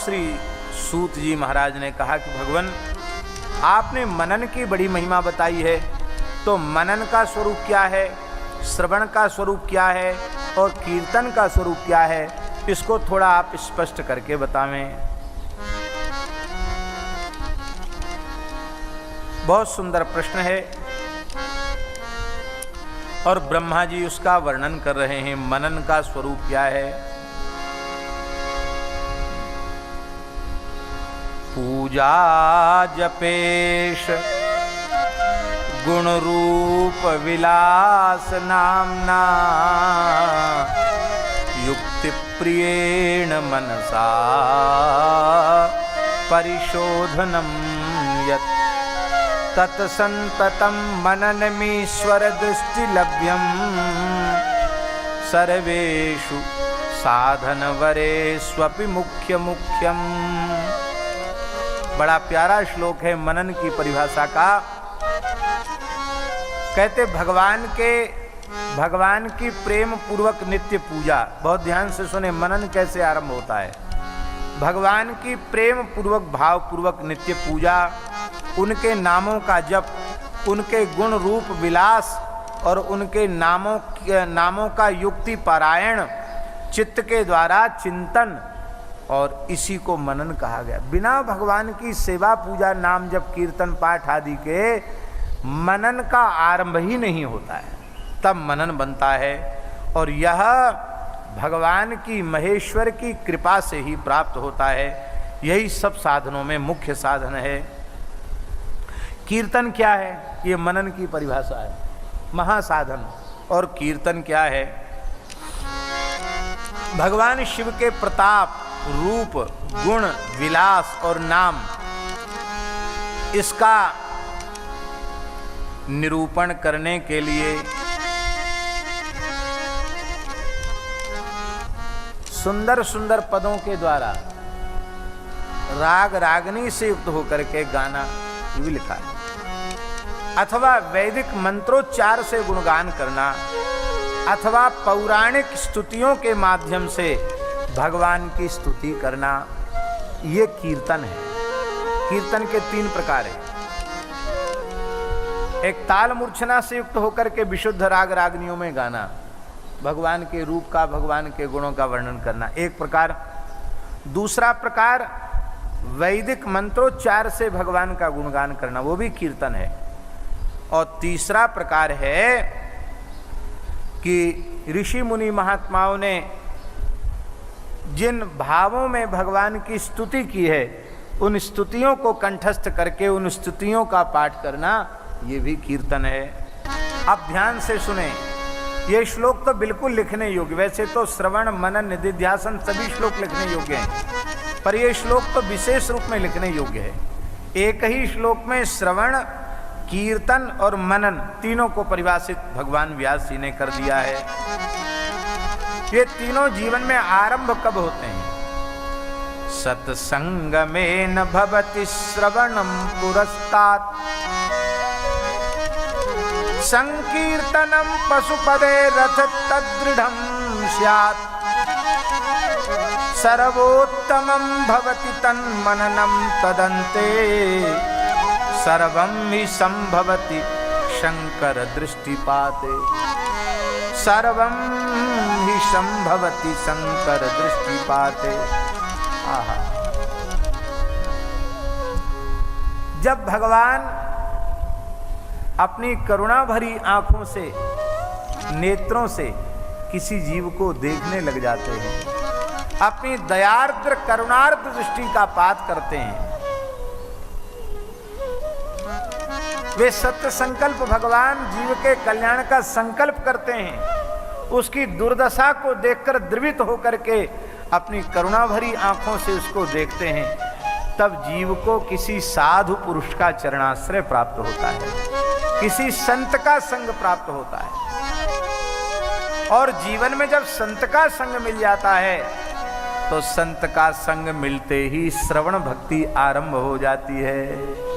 श्री सूत जी महाराज ने कहा कि भगवान, आपने मनन की बड़ी महिमा बताई है, तो मनन का स्वरूप क्या है, श्रवण का स्वरूप क्या है और कीर्तन का स्वरूप क्या है, इसको थोड़ा आप स्पष्ट करके बतावें। बहुत सुंदर प्रश्न है और ब्रह्मा जी उसका वर्णन कर रहे हैं। मनन का स्वरूप क्या है? पूजा जपेश गुण रूप विलास नामना युक्ति प्रियेण मनसा परिशोधनम यत् तत्संततम मननमीश्वर दृष्टि लभ्यम सर्वेषु साधन वरेष्वपि मुख्य मुख्यम। बड़ा प्यारा श्लोक है मनन की परिभाषा का। कहते भगवान की प्रेम पूर्वक नित्य पूजा। बहुत ध्यान से सुने, मनन कैसे आरंभ होता है। भगवान की प्रेम पूर्वक भाव पूर्वक नित्य पूजा, उनके नामों का जप, उनके गुण रूप विलास और उनके नामों का युक्ति पारायण, चित्त के द्वारा चिंतन, और इसी को मनन कहा गया। बिना भगवान की सेवा पूजा नाम जप कीर्तन पाठ आदि के मनन का आरंभ ही नहीं होता है, तब मनन बनता है। और यह भगवान की महेश्वर की कृपा से ही प्राप्त होता है। यही सब साधनों में मुख्य साधन है। कीर्तन क्या है? ये मनन की परिभाषा है, महासाधन। और कीर्तन क्या है? भगवान शिव के प्रताप, रूप, गुण, विलास और नाम, इसका निरूपण करने के लिए सुंदर सुंदर पदों के द्वारा राग रागनी से युक्त होकर के गाना भी लिखा है, अथवा वैदिक मंत्रोच्चार से गुणगान करना, अथवा पौराणिक स्तुतियों के माध्यम से भगवान की स्तुति करना, ये कीर्तन है। कीर्तन के 3 प्रकार हैं। एक ताल मूर्छना से युक्त होकर के विशुद्ध राग रागनियों में गाना, भगवान के रूप का, भगवान के गुणों का वर्णन करना, एक प्रकार। दूसरा प्रकार वैदिक मंत्रोच्चार से भगवान का गुणगान करना, वो भी कीर्तन है। और तीसरा प्रकार है कि ऋषि मुनि महात्माओं ने जिन भावों में भगवान की स्तुति की है, उन स्तुतियों को कंठस्थ करके उन स्तुतियों का पाठ करना, ये भी कीर्तन है। अब ध्यान से सुने, ये श्लोक तो बिल्कुल लिखने योग्य, वैसे तो श्रवण मनन निधिध्यासन सभी श्लोक लिखने योग्य हैं, पर यह श्लोक तो विशेष रूप में लिखने योग्य है। एक ही श्लोक में श्रवण, कीर्तन और मनन तीनों को परिभाषित भगवान व्यास जी ने कर दिया है। ये तीनों जीवन में आरंभ कब होते हैं? सत्संगमेन भवति श्रवणम पुरस्तात् संकीर्तनम पशुपदे रथ तद्दृढ़ं स्यात् सर्वोत्तमं भवति तन्मननं तदन्ते सर्वं हि संभवति शंकर दृष्टिपाते। सर्वं हि संभवति शंकर दृष्टिपाते। आहा, जब भगवान अपनी करुणा भरी आंखों से, नेत्रों से किसी जीव को देखने लग जाते हैं, अपनी दयार्द्र करुणार्द्र दृष्टि का पात करते हैं, वे सत्य संकल्प भगवान जीव के कल्याण का संकल्प करते हैं। उसकी दुर्दशा को देखकर द्रवित होकर के अपनी करुणा भरी आंखों से उसको देखते हैं, तब जीव को किसी साधु पुरुष का चरणाश्रय प्राप्त होता है, किसी संत का संग प्राप्त होता है। और जीवन में जब संत का संग मिल जाता है, तो संत का संग मिलते ही श्रवण भक्ति आरंभ हो जाती है।